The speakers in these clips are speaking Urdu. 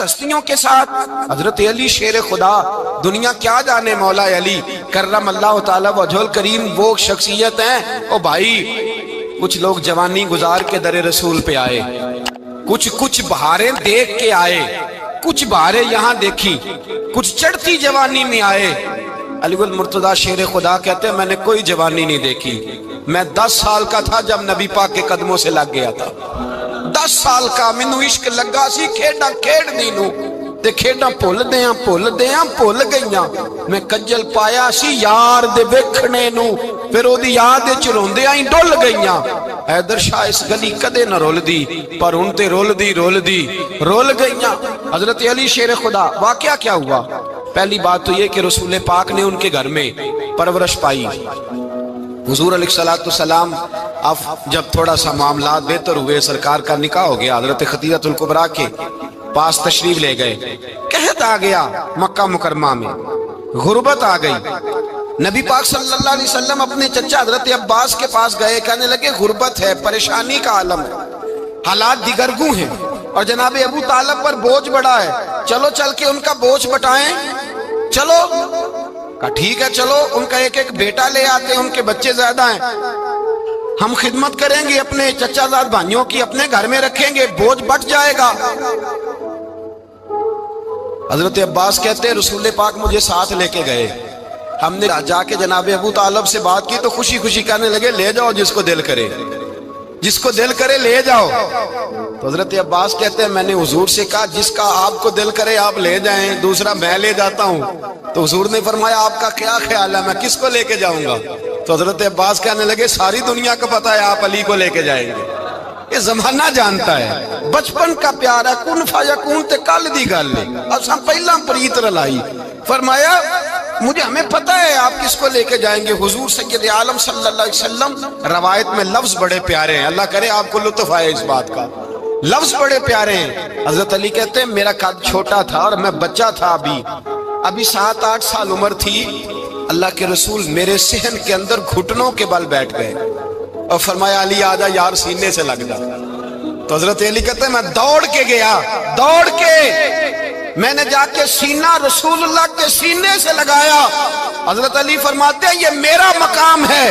ہستیوں کے ساتھ حضرت علی شیر خدا، دنیا کیا جانے مولا علی کرم اللہ تعالی وجہ الکریم وہ شخصیت ہیں۔ او بھائی کچھ لوگ جوانی گزار کے در رسول پہ آئے، کچھ بہاریں دیکھ کے آئے، کچھ بہاریں یہاں دیکھی، کچھ چڑھتی جوانی میں آئے۔ علی گل مرتضیٰ شیر خدا کہتے ہیں میں نے کوئی جوانی نہیں دیکھی، میں 10 سال کا تھا جب نبی پاک کے قدموں سے لگ گیا تھا، 10 سال کا مینوں عشق لگا سی، کھیڈاں کھیڈ دی نو تے کھیڈاں بھول گئیاں، میں کجل پایا سی یار دے ویکھنے نو، پھر او دی یاد وچ روندیاں ہی ڈل گئیاں۔ حیدر شاہ اس گلی کدے نہ رول دی، پر ہن تے رول گئیاں۔ حضرت علی شیر خدا، واقعہ کیا ہوا؟ پہلی بات تو یہ کہ رسول پاک نے ان کے گھر میں پرورش پائی۔ حضور علیہ السلام اب جب تھوڑا سا معاملات بہتر ہوئے، سرکار کا نکاح ہو گیا، حضرت خدیجہ الکبریٰ کے پاس تشریف لے گئے۔ قحط آ گیا مکہ مکرمہ میں، غربت آ گئی۔ نبی پاک صلی اللہ علیہ وسلم اپنے چچا حضرت عباس کے پاس گئے، کہنے لگے غربت ہے، پریشانی کا عالم ہے، حالات دیگرگوں ہیں، اور جناب ابو طالب پر بوجھ بڑا ہے، چلو چل کے ان کا بوجھ بٹائیں۔ چلو کہا ٹھیک ہے، چلو ان کا ایک بیٹا لے آتے ہیں، ان کے بچے زیادہ ہیں، ہم خدمت کریں گے اپنے چچا زاد بھائیوں کی، اپنے گھر میں رکھیں گے، بوجھ بٹ جائے گا۔ حضرت عباس کہتے ہیں رسول پاک مجھے ساتھ لے کے گئے، ہم نے جا کے جناب ابو طالب سے بات کی تو خوشی خوشی کہنے لگے لے جاؤ جس کو دل کرے لے جاؤ۔ تو حضرت عباس کہتے ہیں میں نے حضور سے کہا جس کا آپ کو دل کرے آپ لے جائیں، دوسرا میں لے جاتا ہوں۔ تو حضور نے فرمایا آپ کا کیا خیال ہے، میں کس کو لے کے جاؤں گا؟ تو حضرت عباس کہنے لگے ساری دنیا کو پتا ہے آپ علی کو لے کے جائیں گے، یہ زمانہ جانتا ہے، بچپن کا پیار ہے، کن فیکون تے کل دی گل ہے، اساں پہلا پریت رلائی۔ فرمایا ہمیں پتہ ہے آپ کس کو لے کے جائیں گے، حضور سید عالم صلی اللہ علیہ وسلم۔ روایت میں لفظ بڑے پیارے ہیں، اللہ کرے آپ کو لطف آئے اس بات کا، لفظ بڑے پیارے ہیں۔ حضرت علی کہتے ہیں میرا قد چھوٹا تھا اور میں بچہ تھا، ابھی 7-8 سال عمر تھی، اللہ کے رسول میرے صحن کے اندر گھٹنوں کے بل بیٹھ گئے اور فرمایا علی آجا یار سینے سے لگ جا۔ تو حضرت علی کہتے ہیں میں دوڑ کے گیا، میں نے جا کے سینہ رسول اللہ کے سینے سے لگایا۔ حضرت علی فرماتے ہیں یہ میرا مقام ہے،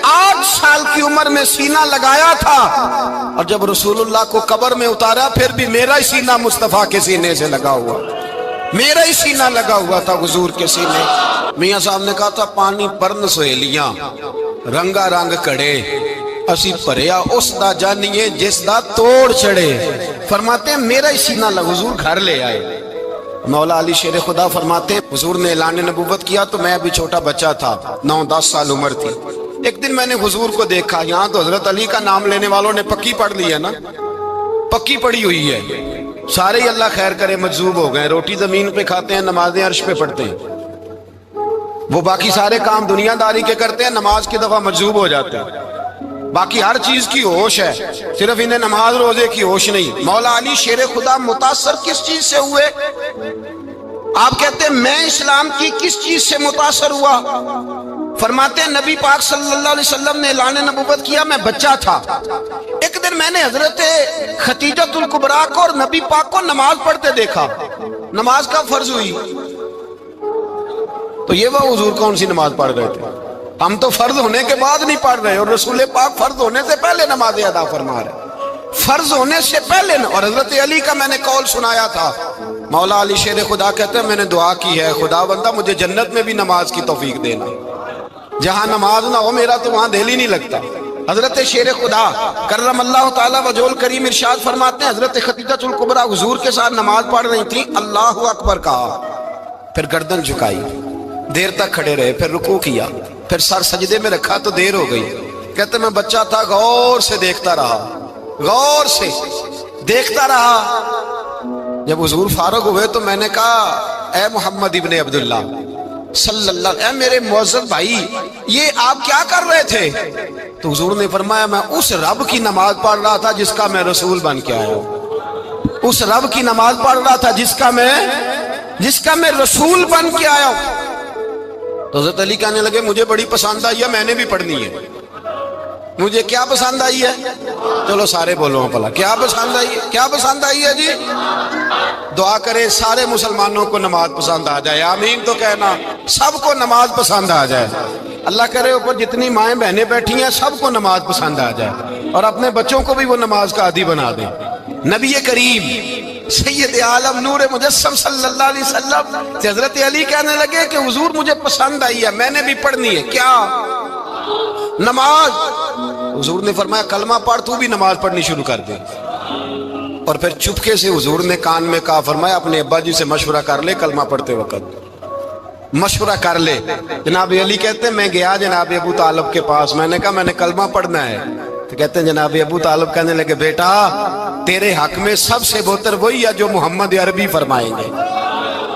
8 سال کی عمر میں سینہ لگایا تھا، اور جب رسول اللہ کو قبر میں اتارا پھر بھی میرا ہی سینہ مصطفیٰ کے سینے سے لگا ہوا، میرا ہی سینہ لگا ہوا تھا حضور کے سینے۔ میاں صاحب نے کہا تھا پانی پرن سہیلیاں رنگا رنگ کڑے، اسی پریا اس دا جانیے جس دا توڑ چڑے۔ فرماتے ہیں میرا ہی سینہ لگا، حضور گھر لے آئے۔ مولا علی شیر خدا فرماتے ہیں حضور نے اعلان نبوت کیا تو میں ابھی چھوٹا بچہ تھا، 9-10 سال عمر تھی۔ ایک دن میں نے حضور کو دیکھا، یہاں تو حضرت علی کا نام لینے والوں نے پکی پڑھ لی ہے نا، پکی پڑھی ہوئی ہے، سارے ہی اللہ خیر کرے مجذوب ہو گئے، روٹی زمین پہ کھاتے ہیں، نمازیں عرش پہ پڑھتے ہیں، وہ باقی سارے کام دنیا داری کے کرتے ہیں، نماز کی دفعہ مجذوب ہو جاتے ہیں، باقی ہر چیز کی ہوش ہے، صرف انہیں نماز روزے کی ہوش نہیں۔ مولا علی شیر خدا متاثر کس چیز سے ہوئے؟ آپ کہتے ہیں میں اسلام کی کس چیز سے متاثر ہوا؟ فرماتے ہیں نبی پاک صلی اللہ علیہ وسلم نے اعلان نبوت کیا، میں بچہ تھا، ایک دن میں نے حضرت خدیجہ الکبریٰ کو اور نبی پاک کو نماز پڑھتے دیکھا، نماز کا فرض ہوئی تو یہ وہ حضور کون سی نماز پڑھ رہے تھے؟ ہم تو فرض ہونے کے بعد نہیں پڑھ رہے، اور رسول پاک فرض ہونے سے پہلے نماز ادا فرما رہے، فرض ہونے سے پہلے۔ اور حضرت علی کا میں نے قول سنایا تھا، مولا علی شیر خدا کہتے ہیں میں نے دعا کی ہے خدا بندہ مجھے جنت میں بھی نماز کی توفیق دینا، جہاں نماز نہ ہو میرا تو وہاں دل ہی نہیں لگتا۔ حضرت شیر خدا کرم اللہ تعالی وجہ الکریم ارشاد فرماتے ہیں حضرت خدیجہ الکبریٰ حضور کے ساتھ نماز پڑھ رہی تھی، اللہ اکبر کہا، پھر گردن جھکائی، دیر تک کھڑے رہے، پھر رکوع کیا، پھر سر سجدے میں رکھا تو دیر ہو گئی۔ کہتے میں بچہ تھا، غور سے دیکھتا رہا، غور سے دیکھتا رہا۔ جب حضور فارغ ہوئے تو میں نے کہا اے محمد ابن عبداللہ صلی اللہ، اے میرے معزز بھائی یہ آپ کیا کر رہے تھے؟ تو حضور نے فرمایا میں اس رب کی نماز پڑھ رہا تھا جس کا میں رسول بن کے آیا ہوں، اس رب کی نماز پڑھ رہا تھا جس کا میں رسول بن کے آیا ہوں۔ تو حضرت علی کہنے لگے مجھے بڑی پسند آئی ہے، میں نے بھی پڑھنی ہے۔ مجھے کیا پسند آئی ہے؟ چلو سارے بولو پلا کیا پسند آئی ہے؟ کیا پسند آئی ہے جی؟ دعا کرے سارے مسلمانوں کو نماز پسند آ جائے، آمین تو کہنا، سب کو نماز پسند آ جائے۔ اللہ کرے اوپر جتنی مائیں بہنیں بیٹھی ہیں سب کو نماز پسند آ جائے، اور اپنے بچوں کو بھی وہ نماز کا عادی بنا دیں۔ نبی کریم سید عالم نور مجسم صلی اللہ علیہ وسلم سے حضرت علی کہنے لگے کہ حضور مجھے پسند آئی ہے، میں نے بھی پڑھنی ہے۔ کیا؟ نماز۔ حضور نے فرمایا کلمہ پڑھ، تو بھی نماز پڑھنی شروع کر دے۔ اور پھر چپکے سے حضور نے کان میں کہا، فرمایا اپنے ابا جی سے مشورہ کر لے کلمہ پڑھتے وقت، مشورہ کر لے۔ جناب علی کہتے ہیں میں گیا جناب ابو طالب کے پاس، میں نے کہا میں نے کلمہ پڑھنا ہے، تو کہتے ہیں جناب ابو طالب کہنے لگے بیٹا تیرے حق میں سب سے بہتر وہی ہے جو محمد عربی فرمائیں گے،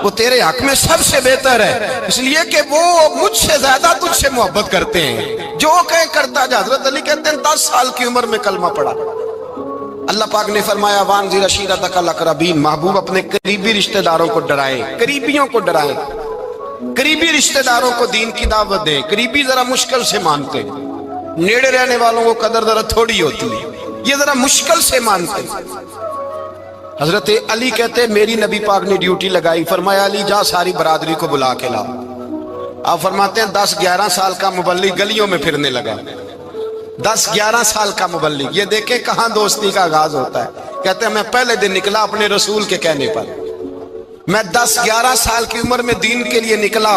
وہ تیرے حق میں سب سے بہتر ہے، اس لیے کہ وہ مجھ سے زیادہ تجھ سے محبت کرتے ہیں، جو کہیں کرتا جا۔ حضرت علی کہتے ہیں 10 سال کی عمر میں کلمہ پڑھا۔ اللہ پاک نے فرمایا وانذر عشیرتک الاقربین، محبوب اپنے قریبی رشتہ داروں کو ڈرائیں، قریبیوں کو ڈرائیں، قریبی رشتہ داروں کو دین کی دعوت دیں۔ قریبی ذرا مشکل سے مانتے، نیڑے رہنے والوں کو قدر ذرا تھوڑی ہوتی ہے، یہ ذرا مشکل سے مانتے۔ حضرت علی کہتے ہیں میری نبی پاک نے ڈیوٹی لگائی، فرمایا علی جا ساری برادری کو بلا کے لا۔ آپ فرماتے ہیں 10-11 سال کا مبلغ گلیوں میں پھرنے لگا، 10-11 سال کا مبلغ، یہ دیکھیں کہاں دوستی کا آغاز ہوتا ہے۔ کہتے ہیں میں پہلے دن نکلا اپنے رسول کے کہنے پر، میں 10-11 سال کی عمر میں دین کے لیے نکلا،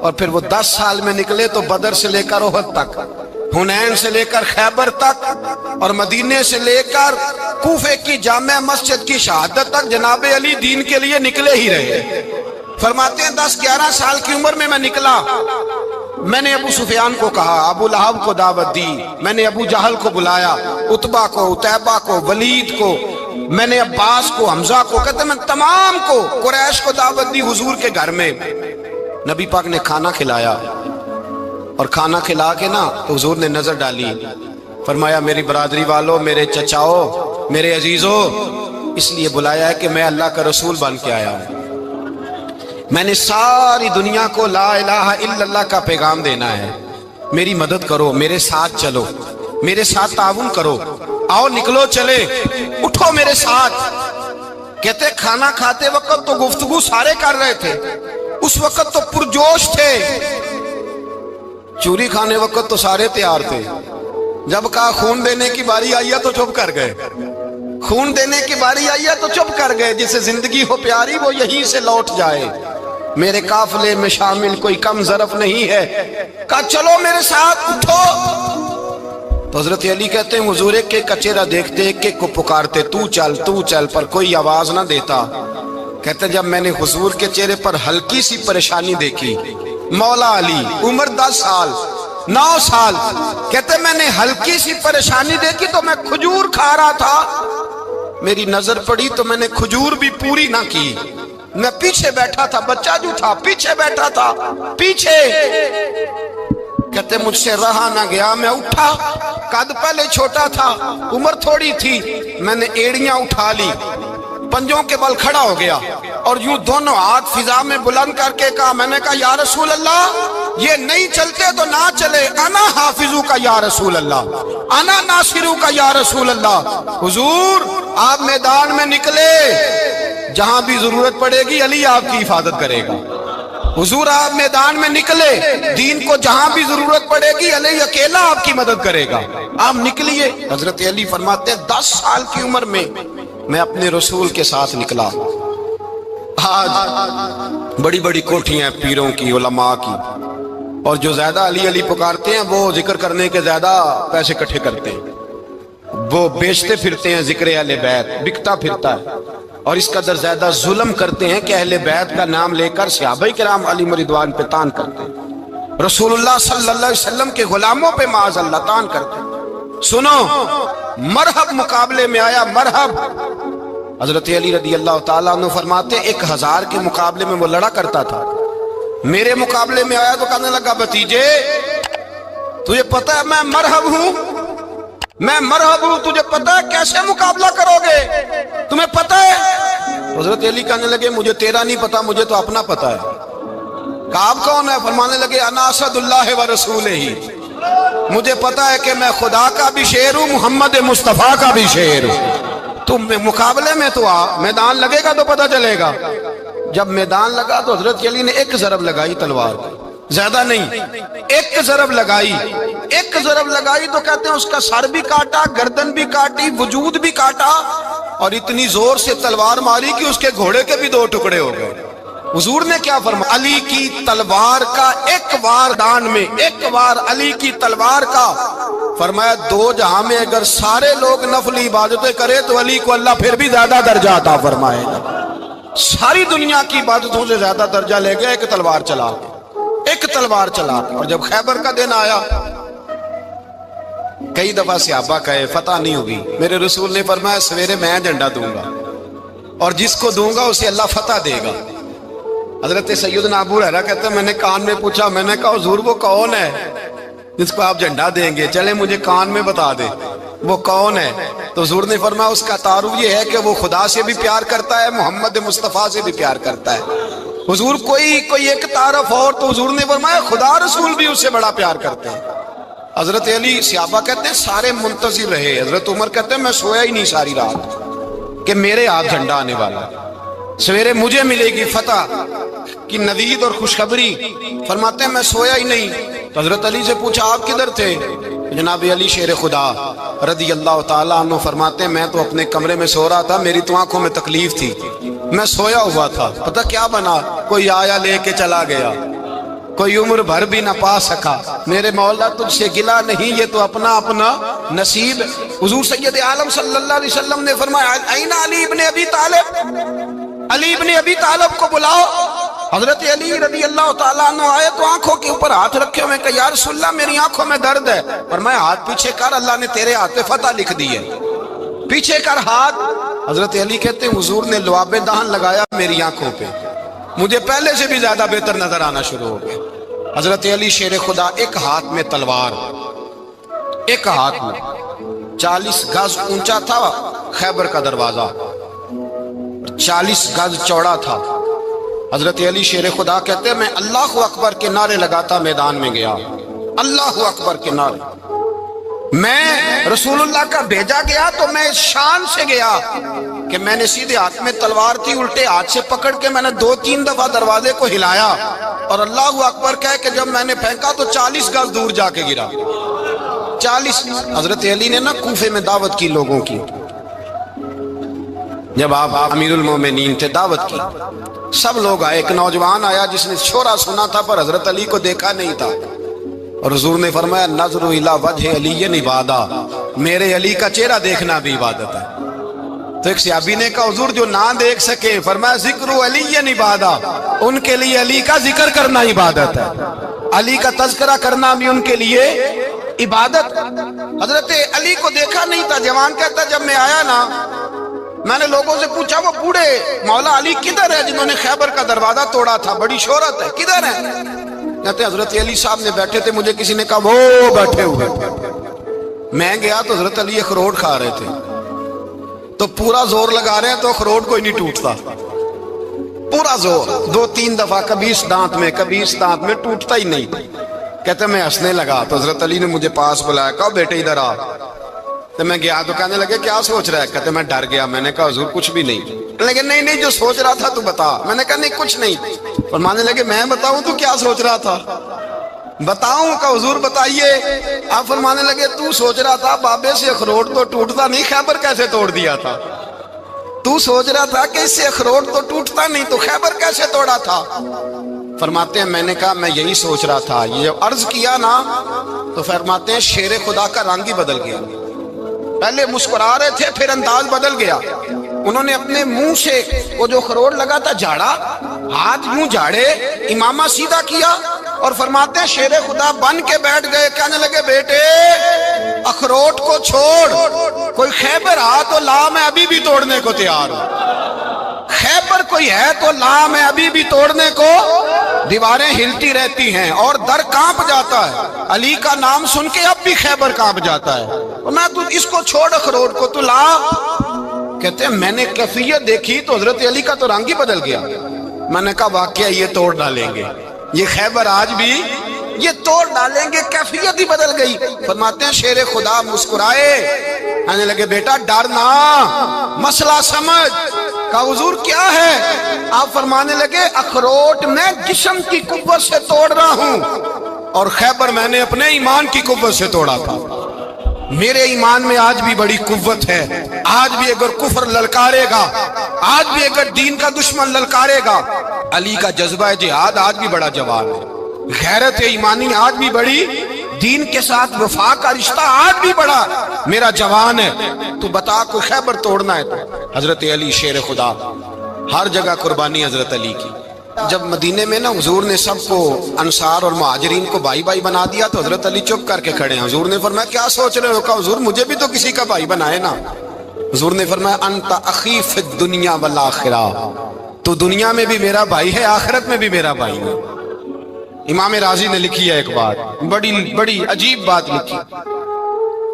اور پھر وہ 10 سال میں نکلے تو بدر سے لے کر احد تک، حنین سے لے کر خیبر تک، اور مدینے سے لے کر کوفے کی جامع مسجد کی شہادت تک جناب علی دین کے لیے نکلے ہی رہے۔ فرماتے ہیں 10-11 سال کی عمر میں نکلا، میں نے ابو سفیان کو کہا، ابو لہب کو دعوت دی، میں نے ابو جہل کو بلایا، عتبہ کو، عتیبہ کو، ولید کو، میں نے عباس کو، حمزہ کو، کہتے ہیں میں تمام کو، قریش کو دعوت دی حضور کے گھر میں۔ نبی پاک نے کھانا کھلایا، اور کھانا کھلا کے نا تو حضور نے نظر ڈالی، فرمایا میری برادری والوں، میرے چچاؤ، میرے عزیزوں، اس لیے بلایا ہے کہ میں اللہ کا رسول بن کے آیا ہوں، میں نے ساری دنیا کو لا الہ الا اللہ کا پیغام دینا ہے، میری مدد کرو، میرے ساتھ چلو، میرے ساتھ تعاون کرو، آؤ نکلو چلے، اٹھو میرے ساتھ۔ کہتے کھانا کھاتے وقت تو گفتگو سارے کر رہے تھے، اس وقت تو پرجوش تھے، چوری کھانے وقت تو سارے تیار تھے، جب کہا خون دینے کی باری آئی ہے تو چپ کر گئے، خون دینے کی باری آئی ہے تو چپ کر گئے، جسے زندگی ہو پیاری وہ یہیں سے لوٹ جائے، میرے قافلے میں شامل کوئی کم ظرف نہیں ہے، کہا چلو میرے ساتھ اٹھو۔ تو حضرت علی کہتے ہیں حضور ایک ایک کا چہرہ دیکھتے، ایک ایک کو پکارتے، تو چل، پر کوئی آواز نہ دیتا۔ کہتے جب میں نے حضور کے چہرے پر ہلکی سی پریشانی دیکھی، مولا علی عمر 10 سال 9 سال، کہتے میں نے ہلکی سی پریشانی دیکھی تو میں کھجور کھا رہا تھا، میری نظر پڑی تو میں نے کھجور بھی پوری نہ کی، میں پیچھے بیٹھا تھا، بچہ جو تھا پیچھے بیٹھا تھا، پیچھے۔ کہتے مجھ سے رہا نہ گیا، میں اٹھا، قد پہلے چھوٹا تھا، عمر تھوڑی تھی، میں نے ایڑیاں اٹھا لی، پنجوں کے بل کھڑا ہو گیا، اور یوں دونوں ہاتھ فضا میں بلند کر کے کہا، میں نے کہا یا رسول اللہ یہ نہیں چلتے تو نہ چلے، انا حافظو کا یا رسول اللہ، انا ناصرو کا یا رسول اللہ۔ حضور آپ میدان میں نکلے، جہاں بھی ضرورت پڑے گی علی آپ کی حفاظت کرے گا، حضور آپ میدان میں نکلے، دین کو جہاں بھی ضرورت پڑے گی علی اکیلا آپ کی مدد کرے گا، آپ نکلیے۔ حضرت علی فرماتے ہیں 10 سال کی عمر میں میں اپنے رسول کے ساتھ نکلا۔ آج بڑی بڑی کوٹھیاں پیروں کی، علماء کی، اور جو زیادہ علی علی پکارتے ہیں وہ ذکر کرنے کے زیادہ پیسے اکٹھے کرتے ہیں، وہ بیچتے پھرتے ہیں، ذکر اہل بیت بکتا پھرتا ہے، اور اس قدر زیادہ ظلم کرتے ہیں کہ اہل بیت کا نام لے کر صحابہ کرام علی رضوان پہ تان کرتے ہیں، رسول اللہ صلی اللہ علیہ وسلم کے غلاموں پہ معاذ اللہ تان کرتے ہیں۔ سنو مرحب مقابلے میں آیا، مرحب۔ حضرت علی رضی اللہ تعالیٰ عنہ فرماتے 1000 کے مقابلے میں وہ لڑا کرتا تھا، میرے مقابلے میں آیا تو کہنے لگا بھتیجے تجھے پتہ ہے میں مرحب ہوں، میں مرحب ہوں، تجھے پتہ ہے کیسے مقابلہ کرو گے، تمہیں پتہ ہے؟ حضرت علی کہنے لگے مجھے تیرا نہیں پتا، مجھے تو اپنا پتا ہے۔ کعب کون ہے؟ فرمانے لگے انا اسد اللہ و رسولہ، مجھے پتا ہے کہ میں خدا کا بھی شیر ہوں، محمد مصطفیٰ کا بھی شیر ہوں۔ تم مقابلے میں تو آ، میدان لگے گا تو پتہ چلے گا۔ جب میدان لگا تو حضرت علی نے ایک ضرب لگائی تلوار کو، زیادہ نہیں، ایک ضرب لگائی۔ ایک ضرب لگائی تو کہتے ہیں اس کا سر بھی کاٹا، گردن بھی کاٹی، وجود بھی کاٹا، اور اتنی زور سے تلوار ماری کہ اس کے گھوڑے کے بھی 2 ٹکڑے ہو گئے۔ حضور نے کیا فرمایا؟ علی کی تلوار کا ایک وار دان میں، ایک وار علی کی تلوار کا، فرمایا 2 جہاں میں اگر سارے لوگ نفل عبادتیں کرے تو علی کو اللہ پھر بھی زیادہ درجہ عطا فرمائے گا۔ ساری دنیا کی عبادتوں سے زیادہ درجہ لے گیا ایک تلوار چلا کے، ایک تلوار چلا کے۔ اور جب خیبر کا دن آیا، کئی دفعہ صحابہ کہے فتح نہیں ہوگی، میرے رسول نے فرمایا سویرے میں جھنڈا دوں گا اور جس کو دوں گا اسے اللہ فتح دے گا۔ حضرت سیدنا ابو ہریرہ کہتے ہیں میں نے کان میں پوچھا، میں نے کہا حضور وہ کون ہے جس کو آپ جھنڈا دیں گے؟ چلے مجھے کان میں بتا دے وہ کون ہے۔ تو حضور نے فرمایا اس کا تعارف یہ ہے کہ وہ خدا سے بھی پیار کرتا ہے، محمد مصطفیٰ سے بھی پیار کرتا ہے۔ حضور کوئی ایک تعارف اور، تو حضور نے فرمایا خدا رسول بھی اس سے بڑا پیار کرتے ہیں۔ حضرت علی، صحابہ کہتے ہیں سارے منتظر رہے۔ حضرت عمر کہتے ہیں میں سویا ہی نہیں ساری رات کہ میرے ہاتھ جھنڈا آنے والا، سویرے مجھے ملے گی فتح کی نوید اور خوشخبری۔ فرماتے ہیں میں سویا ہی نہیں۔ تو حضرت علی سے پوچھا آپ کدھر تھے؟ جناب علی شیر خدا رضی اللہ تعالیٰ عنہ فرماتے ہیں میں تو اپنے کمرے میں سو رہا تھا، میری تو آنکھوں میں تکلیف تھی، میں سویا ہوا تھا، پتہ کیا بنا؟ کوئی آیا لے کے چلا گیا، کوئی عمر بھر بھی نہ پا سکا۔ میرے مولا تجھ سے گلہ نہیں، یہ تو اپنا اپنا نصیب۔ حضور سید عالم صلی اللہ علیہ وسلم نے فرمایا این علی ابن ابی طالب، علی ابن ابی طالب کو بلاؤ۔ حضرت علی رضی اللہ تعالیٰ عنہ آئے تو آنکھوں کے اوپر ہاتھ رکھے ہوئے کہ یا رسول اللہ میری آنکھوں میں درد ہے۔ فرمایا ہاتھ پیچھے کر، اللہ نے تیرے ہاتھ پہ فتح لکھ دی ہے، پیچھے کر ہاتھ۔ حضرت علی کہتے ہیں حضور نے لعاب دہن لگایا میری آنکھوں پہ، مجھے پہلے سے بھی زیادہ بہتر نظر آنا شروع ہو گیا۔ حضرت علی شیر خدا، ایک ہاتھ میں تلوار، ایک ہاتھ میں 40 گز اونچا تھا خیبر کا دروازہ، 40 گز چوڑا تھا۔ حضرت علی شیر خدا کہتے ہیں میں اللہ اکبر کے نعرے لگاتا میدان میں گیا، اللہ اکبر کے نعرے۔ میں رسول اللہ کا بھیجا گیا تو میں اس شان سے گیا کہ میں نے سیدھے ہاتھ میں تلوار تھی، الٹے ہاتھ سے پکڑ کے میں نے 2-3 دفعہ دروازے کو ہلایا اور اللہ اکبر کہہ کہ جب میں نے پھینکا تو 40 گز دور جا کے گرا، 40۔ حضرت علی نے نا کوفے میں دعوت کی لوگوں کی، جب آپ امیر المومنین تھے، دعوت کی، سب لوگ آئے۔ ایک نوجوان آیا جس نے شورا سنا تھا پر حضرت علی کو دیکھا نہیں تھا، اور حضور نے فرمایا نظر الی وجہ علی عبادہ، میرے علی کا چہرہ دیکھنا بھی عبادت ہے۔ تو ایک صحابی نے کہا حضور جو نہ دیکھ سکے، فرمایا ذکر علی عبادہ، ان کے لیے علی کا ذکر کرنا عبادت ہے، علی کا تذکرہ کرنا بھی ان کے لیے عبادت۔ حضرت علی کو دیکھا نہیں تھا۔ جوان کہتا جب میں آیا نا، میں نے لوگوں سے پوچھا وہ بوڑھے مولا علی کدھر ہے جنہوں نے خیبر کا دروازہ توڑا تھا، بڑی شہرت ہے، کدھر ہے؟ کہتے ہیں حضرت علی صاحب نے بیٹھے تھے، مجھے کسی نے کہا وہ بیٹھے ہوئے۔ میں گیا تو حضرت علی اخروٹ کھا رہے تھے، تو پورا زور لگا رہے ہیں تو اخروٹ کوئی نہیں ٹوٹتا، پورا زور 2-3 دفعہ، کبھی اس دانت میں کبھی اس دانت میں، ٹوٹتا ہی نہیں۔ کہتے میں ہنسنے لگا تو حضرت علی نے مجھے پاس بلایا، کہا بیٹے ادھر آ۔ تو میں گیا تو کہنے لگے کیا سوچ رہا ہے؟ کہتے میں ڈر گیا۔ میں نے کہا حضور کچھ بھی نہیں۔ لیکن نہیں جو سوچ رہا تھا تو بتا۔ میں نے کہا نہیں کچھ نہیں۔ فرمانے لگے میں بتاؤں تو کیا سوچ رہا تھا؟ بتاؤں؟ کہ حضور بتائیے۔ آپ فرمانے لگے تو سوچ رہا تھا بابے سے اخروٹ تو ٹوٹتا نہیں، خیبر کیسے توڑ دیا تھا؟ تو سوچ رہا تھا کہ اس سے اخروٹ تو ٹوٹتا نہیں تو خیبر کیسے توڑا تھا؟ فرماتے ہیں میں نے کہا میں یہی سوچ رہا تھا۔ یہ عرض کیا نا تو فرماتے ہیں شیر خدا کا رنگ ہی بدل گیا، پہلے مسکرا رہے تھے پھر انداز بدل گیا۔ انہوں نے اپنے منہ سے وہ جو خروٹ لگا تھا جھاڑا، ہاتھ یوں جھاڑے، امامہ سیدھا کیا اور فرماتے ہیں شیر خدا بن کے بیٹھ گئے۔ کہنے لگے بیٹے اخروٹ کو چھوڑ، کوئی خیبر آ تو لا، میں ابھی بھی توڑنے کو تیار ہوں۔ خیبر کوئی ہے تو لا، میں ابھی بھی توڑنے کو۔ دیواریں ہلتی رہتی ہیں اور در کانپ جاتا ہے، علی کا نام سن کے اب بھی خیبر کانپ جاتا ہے۔ اور میں تو اس کو چھوڑ اخروٹ کو تو لا۔ کہتے ہیں میں نے کیفیت دیکھی تو حضرت علی کا تو رنگ ہی بدل گیا۔ میں نے کہا واقعہ یہ توڑ ڈالیں گے، یہ خیبر آج بھی یہ توڑ ڈالیں گے، کیفیت ہی بدل گئی۔ فرماتے ہیں شیر خدا مسکرائے، کہنے لگے بیٹا ڈرنا، مسئلہ سمجھ۔ کہا حضور کیا ہے؟ آپ فرمانے لگے اخروٹ میں جسم کی قوت سے توڑ رہا ہوں، اور خیبر میں نے اپنے ایمان کی قوت سے توڑا تھا۔ میرے ایمان میں آج بھی بڑی قوت ہے، آج بھی اگر کفر للکارے گا، آج بھی اگر دین کا دشمن للکارے گا، علی کا جذبہ جہاد آج بھی بڑا جوان ہے، غیرت ایمانی آج بھی بڑی، دین کے ساتھ وفا کا رشتہ آج بھی بڑا میرا جوان ہے۔ تو بتا کو خیبر توڑنا ہے تو حضرت علی شیر خدا، ہر جگہ قربانی حضرت علی کی۔ جب مدینے میں نا حضور نے سب کو انصار اور مہاجرین کو بھائی بھائی بنا دیا تو حضرت علی چپ کر کے کھڑے ہیں۔ حضور نے فرمایا کیا سوچ رہے ہو؟ کہا حضور مجھے بھی تو کسی کا بھائی بنائے نا۔ حضور نے فرمایا انت اخی فی الدنیا والآخرہ، تو دنیا میں بھی میرا بھائی ہے، آخرت میں بھی میرا بھائی ہے۔ امام راضی نے لکھی ہے ایک بات، بڑی عجیب بات لکھی۔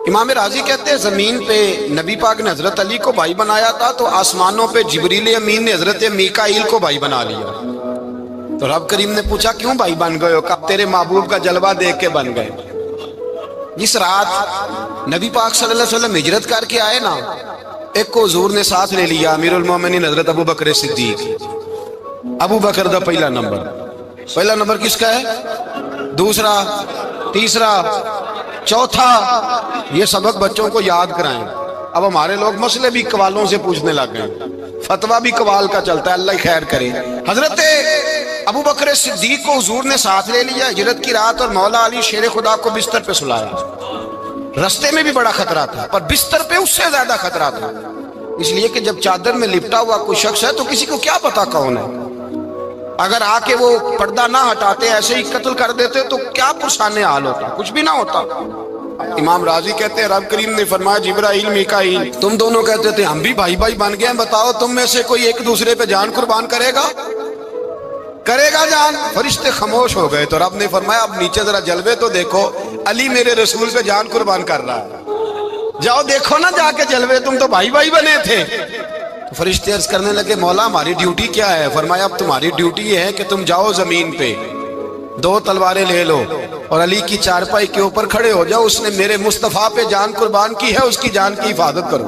امام راضی کہتے ہیں زمین پہ نبی پاک نے حضرت علی کو بھائی بنایا تھا تو آسمانوں پہ جبریل امین نے حضرت میکائیل کو بھائی بنا لیا۔ تو رب کریم نے پوچھا کیوں بھائی بن گئے ہو؟ کہا تیرے محبوب کا جلوہ دیکھ کے بن گئے۔ جس رات نبی پاک صلی اللہ علیہ وسلم ہجرت کر کے آئے نا، ایک کو حضور نے ساتھ لے لیا، امیر المومنین حضرت ابو بکر صدیق۔ ابو بکر دا پہلا نمبر کس کا ہے؟ دوسرا، تیسرا، چوتھا۔ یہ سبق بچوں کو یاد کرائیں۔ اب ہمارے لوگ مسئلے بھی قوالوں سے پوچھنے لگ گئے، فتویٰ بھی قوال کا چلتا ہے، اللہ خیر کرے۔ حضرت ابو بکر صدیق کو حضور نے ساتھ لے لیا ہجرت کی رات، اور مولا علی شیر خدا کو بستر پہ سلایا۔ رستے میں بھی بڑا خطرہ تھا، پر بستر پہ اس سے زیادہ خطرہ تھا، اس لیے کہ جب چادر میں لپٹا ہوا کوئی شخص ہے تو کسی کو کیا پتا کون ہے، اگر آ کے وہ پردہ نہ ہٹاتے ایسے ہی قتل کر دیتے تو کیا پرسان حال ہوتا، کچھ بھی نہ ہوتا۔ امام راضی کہتے ہیں رب کریم نے فرمایا جبرائیل میکائیل تم دونوں کہتے تھے ہم بھی بھائی بھائی بن گئے ہیں، بتاؤ تم میں سے کوئی ایک دوسرے پہ جان قربان کرے گا جان؟ فرشتے خاموش ہو گئے۔ تو رب نے فرمایا اب نیچے ذرا جلوے تو دیکھو، علی میرے رسول پہ جان قربان کر رہا ہے، جاؤ دیکھو نا جا کے جلوے، تم تو بھائی بھائی بنے تھے۔ تو فرشتے عرض کرنے لگے مولا ہماری ڈیوٹی کیا ہے؟ فرمایا اب تمہاری ڈیوٹی یہ ہے کہ تم جاؤ زمین پہ، دو تلواریں لے لو اور علی کی چارپائی کے اوپر کھڑے ہو جاؤ، اس نے میرے مصطفیٰ پہ جان قربان کی ہے، اس کی جان کی حفاظت کرو۔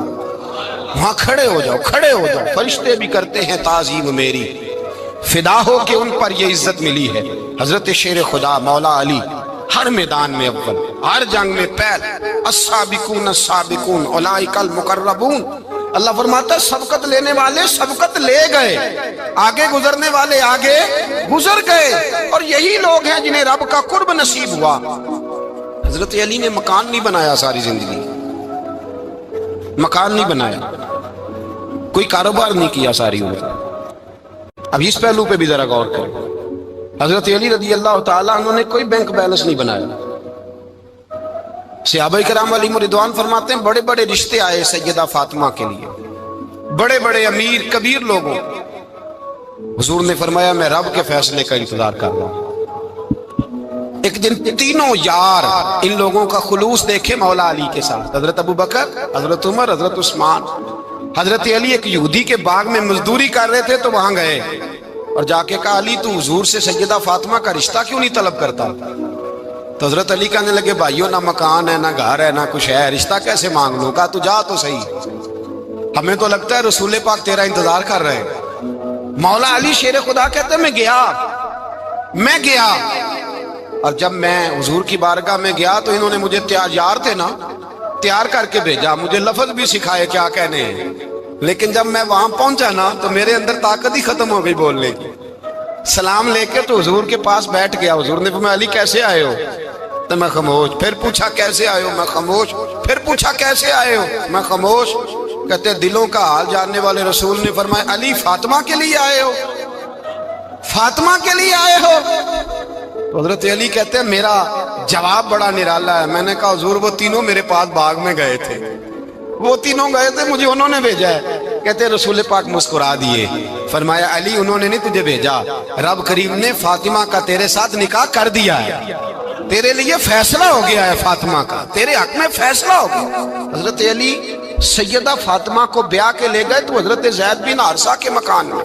وہاں کھڑے ہو جاؤ۔ فرشتے بھی کرتے ہیں تعظیم میری، فدا ہو کہ ان پر یہ عزت ملی ہے۔ حضرت شیر خدا مولا علی ہر میدان میں اول، ہر جنگ میں پہل، السابقون السابقون اولئک المقربون۔ اللہ فرماتا ہے سبقت لینے والے سبقت لے گئے، آگے گزرنے والے آگے گزر گئے، اور یہی لوگ ہیں جنہیں رب کا قرب نصیب ہوا۔ حضرت علی نے مکان نہیں بنایا، ساری زندگی مکان نہیں بنایا، کوئی کاروبار نہیں کیا ساری عمر۔ اب اس پہلو پہ بھی ذرا غور کریں، حضرت علی رضی اللہ تعالیٰ عنہ نے کوئی بینک بیلنس نہیں بنایا۔ صحابہ کرام علیہم رضوان فرماتے ہیں بڑے بڑے رشتے آئے سیدہ فاطمہ کے لیے، بڑے بڑے امیر کبیر لوگوں، حضور نے فرمایا میں رب کے فیصلے کا انتظار کر رہا ہوں۔ ایک دن تینوں یار ان لوگوں کا خلوص دیکھے مولا علی کے ساتھ، حضرت ابو بکر، حضرت عمر، حضرت عثمان۔ حضرت علی ایک یہودی کے باغ میں مزدوری کر رہے تھے تو وہاں گئے اور جا کے کہا علی تو حضور سے سیدہ فاطمہ کا رشتہ کیوں نہیں طلب کرتا؟ تو حضرت علی کہنے لگے بھائیو نہ مکان ہے، نہ گھر ہے، نہ کچھ ہے، رشتہ کیسے مانگ لوں؟ کہا تو جا تو صحیح، ہمیں تو لگتا ہے رسول پاک تیرا انتظار کر رہے ہیں۔ مولا علی شیر خدا کہتے ہیں میں گیا اور جب میں حضور کی بارگاہ میں گیا تو انہوں نے مجھے تیار کر کے بھیجا، مجھے لفظ بھی سکھائے کیا کہنے ہیں، لیکن جب میں وہاں پہنچا نا تو میرے اندر طاقت ہی ختم ہو گئی بولنے کی۔ سلام لے کے تو حضور کے پاس بیٹھ گیا، حضور نے فرمایا علی کیسے آئے ہو؟ تو میں خاموش، پھر پوچھا کیسے آئے ہو؟ میں خاموش، پھر پوچھا کیسے آئے ہو؟ میں خاموش۔ کہتے دلوں کا حال جاننے والے رسول نے فرمایا علی فاطمہ کے لیے آئے ہو؟ فاطمہ کے لیے آئے ہو؟ تو حضرت علی کہتے ہیں میرا جواب بڑا نرالا ہے۔ میں نے کہا حضور وہ تینوں میرے پاس باغ میں گئے تھے، وہ تینوں گئے تھے، مجھے انہوں نے بھیجا ہے۔ کہتے رسول پاک مسکرا دیے، فرمایا علی انہوں نے نہیں تجھے بھیجا، رب کریم نے فاطمہ کا تیرے ساتھ نکاح کر دیا ہے، تیرے لیے فیصلہ ہو گیا ہے، فاطمہ کا تیرے حق میں فیصلہ ہو گیا۔ حضرت علی سیدہ فاطمہ کو بیاہ کے لے گئے تو حضرت زید بن حارثہ کے مکان میں،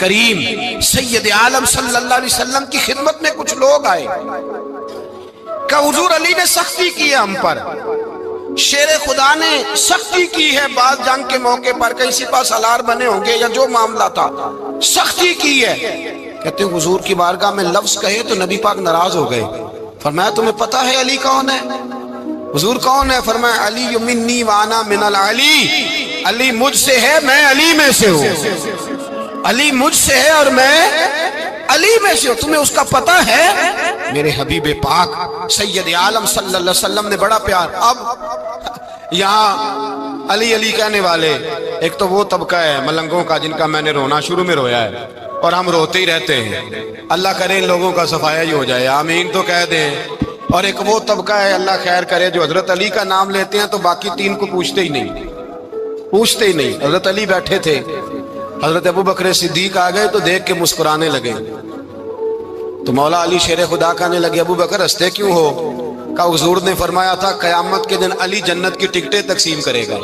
کریم سید عالم صلی اللہ علیہ وسلم کی خدمت میں کچھ لوگ آئے کہ حضور علی نے سختی کی ہے ہم پر، شیر خدا نے سختی کی ہے، بعض جنگ کے موقع پر کہیں سپاہ سالار بنے ہوں گے یا جو معاملہ تھا سختی کی ہے۔ کہتے ہیں حضور کی بارگاہ میں لفظ کہے تو نبی پاک ناراض ہو گئے۔ فرمایا تمہیں پتا ہے علی کون ہے؟ حضور کون ہے؟ فرمایا علی منی وانا من العلی، علی مجھ سے ہے میں علی میں سے ہوں، علی مجھ سے ہے اور میں علی میں سے ہوں، تمہیں اس کا پتہ ہے؟ میرے حبیب پاک سید عالم صلی اللہ علیہ وسلم نے بڑا پیار۔ اب یہاں علی علی کہنے والے ایک تو وہ طبقہ ہے ملنگوں کا جن کا میں نے رونا شروع میں رویا ہے اور ہم روتے ہی رہتے ہیں، اللہ کرے ان لوگوں کا صفایا ہی ہو جائے، آمین تو کہہ دیں۔ اور ایک وہ طبقہ ہے اللہ خیر کرے جو حضرت علی کا نام لیتے ہیں تو باقی تین کو پوچھتے ہی نہیں۔ حضرت علی بیٹھے تھے، حضرت ابو بکر صدیق آ گئے تو دیکھ کے مسکرانے لگے، تو مولا علی شیر خدا کہنے لگے ابو بکر ہنستے کیوں ہو؟ کہ حضور نے فرمایا تھا قیامت کے دن علی جنت کی ٹکٹیں تقسیم کرے گا۔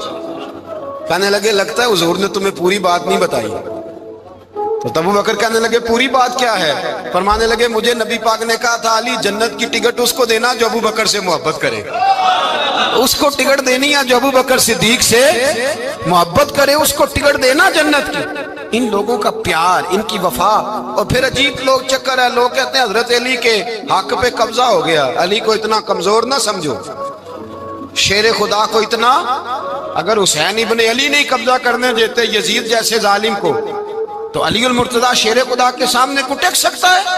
کہنے لگے لگتا ہے حضور نے تمہیں پوری بات نہیں بتائی۔ تو ابو بکر کہنے لگے پوری بات کیا ہے؟ فرمانے لگے مجھے نبی پاک نے کہا تھا علی جنت کی ٹکٹ اس کو دینا جو ابو بکر سے محبت کرے، اس کو ٹکٹ دینی ہے جو ابو بکر صدیق سے محبت کرے، اس کو ٹکٹ دینا جنت کی۔ ان لوگوں کا پیار، ان کی وفا۔ اور پھر عجیب لوگ چکر ہے، لوگ کہتے ہیں حضرت علی کے حق پہ قبضہ ہو گیا، علی کو اتنا کمزور نہ سمجھو، شیر خدا کو اتنا، اگر حسین ابن علی نہیں قبضہ کرنے دیتے یزید جیسے ظالم کو تو علی المرتضیٰ شیر خدا کے سامنے کو ٹک سکتا ہے؟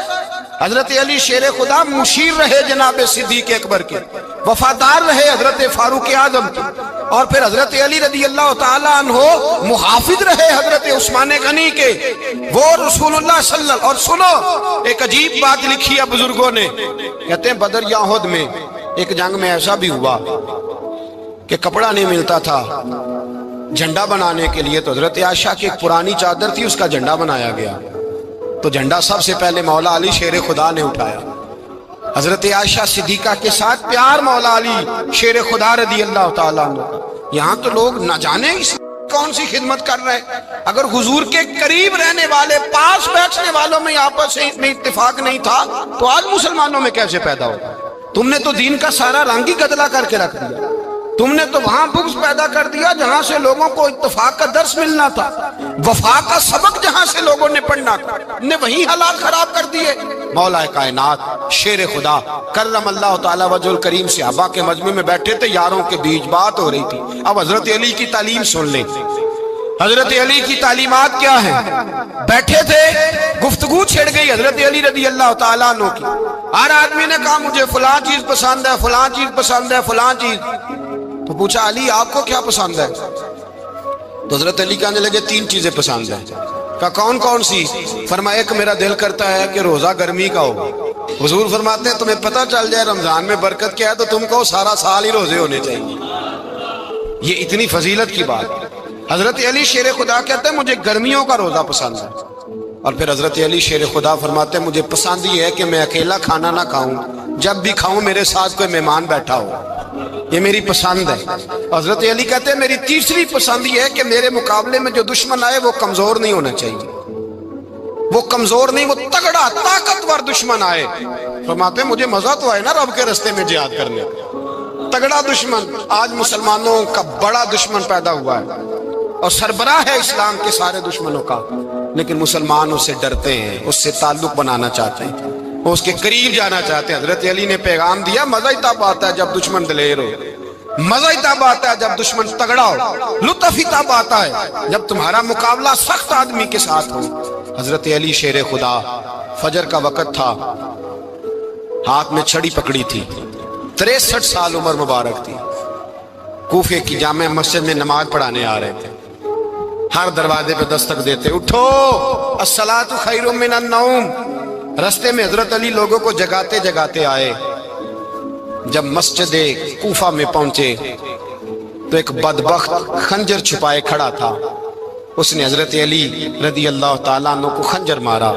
حضرت علی شیر خدا مشیر رہے جناب صدیق اکبر کے، وفادار رہے حضرت فاروق اعظم کے، اور پھر حضرت علی رضی اللہ تعالیٰ عنہ محافظ رہے حضرت عثمان غنی کے، وہ رسول اللہ صلی اللہ۔ اور سنو ایک عجیب بات لکھی ہے بزرگوں نے، کہتے ہیں بدر یا احد میں ایک جنگ میں ایسا بھی ہوا کہ کپڑا نہیں ملتا تھا جھنڈا بنانے کے لیے، تو حضرت عائشہ کی ایک پرانی چادر تھی، اس کا جھنڈا بنایا گیا، تو جھنڈا سب سے پہلے مولا علی شیر خدا نے اٹھایا۔ حضرت عائشہ صدیقہ کے ساتھ پیار مولا علی شیر خدا رضی اللہ تعالیٰ عنہ۔ یہاں تو لوگ نہ جانے کون سی خدمت کر رہے ہیں، اگر حضور کے قریب رہنے والے پاس بیٹھنے والوں میں آپس میں اتفاق نہیں تھا تو آج مسلمانوں میں کیسے پیدا ہو؟ تم نے تو دین کا سارا رنگ ہی گدلا کر کے رکھ دیا، تم نے تو وہاں بغض پیدا کر دیا جہاں سے لوگوں کو اتفاق کا درس ملنا تھا، وفا کا سبق جہاں سے لوگوں نے پڑھنا تھا، نے وہی حالات خراب کر دیے۔ مولا کائنات شیر خدا کرم اللہ تعالیٰ وجہ الکریم صحابہ کے مجمع میں بیٹھے تھے، یاروں کے بیچ بات ہو رہی تھی۔ اب حضرت علی کی تعلیم سن لیں، حضرت علی کی تعلیمات کیا ہیں؟ بیٹھے تھے، گفتگو چھڑ گئی حضرت علی رضی اللہ تعالیٰ عنہ کی، ہر آدمی نے کہا مجھے فلاں چیز پسند ہے، فلاں چیز پسند ہے، فلاں چیز۔ تو پوچھا علی آپ کو کیا پسند ہے؟ تو حضرت علی کہنے لگے تین چیزیں پسند ہیں۔ کہا کون کون سی؟ فرمایا ایک میرا دل کرتا ہے کہ روزہ گرمی کا ہو، حضور فرماتے ہیں تمہیں پتہ چل جائے رمضان میں برکت کیا ہے تو تم کو سارا سال ہی روزے ہونے چاہیے، یہ اتنی فضیلت کی بات۔ حضرت علی شیر خدا کہتے ہیں مجھے گرمیوں کا روزہ پسند ہے، اور پھر حضرت علی شیر خدا فرماتے ہیں مجھے پسند یہ ہے کہ میں اکیلا کھانا نہ کھاؤں، جب بھی کھاؤں میرے ساتھ کوئی مہمان بیٹھا ہو، یہ میری پسند ہے۔ حضرت علی کہتے ہیں میری تیسری پسند یہ ہے کہ میرے مقابلے میں جو دشمن آئے وہ کمزور نہیں ہونا چاہیے، وہ کمزور نہیں، وہ تگڑا طاقتور دشمن آئے۔ فرماتے ہیں مجھے مزہ تو آئے نا رب کے رستے میں جہاد کرنے، تگڑا دشمن۔ آج مسلمانوں کا بڑا دشمن پیدا ہوا ہے اور سربراہ ہے اسلام کے سارے دشمنوں کا، لیکن مسلمان اس سے ڈرتے ہیں، اس سے تعلق بنانا چاہتے ہیں، وہ اس کے قریب جانا چاہتے ہیں۔ حضرت علی نے پیغام دیا مزہ ہی تب آتا ہے جب دشمن دلیر ہو، مزہ ہی تب آتا ہے جب دشمن تگڑا ہو، لطف ہی تب آتا ہے جب تمہارا مقابلہ سخت آدمی کے ساتھ ہو۔ حضرت علی شیر خدا، فجر کا وقت تھا، ہاتھ میں چھڑی پکڑی تھی، 63 سال عمر مبارک تھی، کوفے کی جامع مسجد میں نماز پڑھانے آ رہے تھے، ہر دروازے پہ دستک دیتے اٹھو الصلاۃ خیر من النوم۔ رستے میں حضرت علی لوگوں کو جگاتے جگاتے آئے، جب مسجد کوفہ میں پہنچے تو ایک بدبخت خنجر چھپائے کھڑا تھا، اس نے حضرت علی رضی اللہ تعالیٰ عنہ کو خنجر مارا۔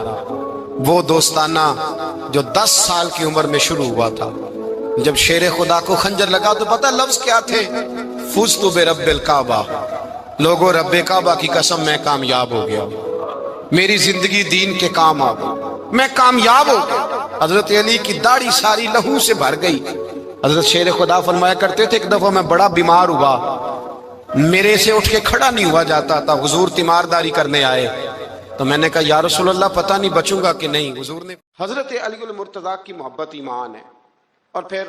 وہ دوستانہ جو 10 سال کی عمر میں شروع ہوا تھا، جب شیر خدا کو خنجر لگا تو پتہ لفظ کیا تھے؟ فزت برب الکعبہ، لوگوں رب کعبہ کی قسم میں کامیاب ہو گیا، میری زندگی دین کے کام آ گئی، میں کامیاب ہو گیا۔ حضرت علی کی داڑھی ساری لہو سے بھر گئی۔ حضرت شیر خدا فرمایا کرتے تھے ایک دفعہ میں بڑا بیمار ہوا، میرے سے اٹھ کے کھڑا نہیں ہوا جاتا تھا، حضور تیمارداری کرنے آئے تو میں نے کہا یا رسول اللہ پتہ نہیں بچوں گا کہ نہیں۔ حضور نے حضرت علی المرتضیٰ کی محبت ایمان ہے، اور پھر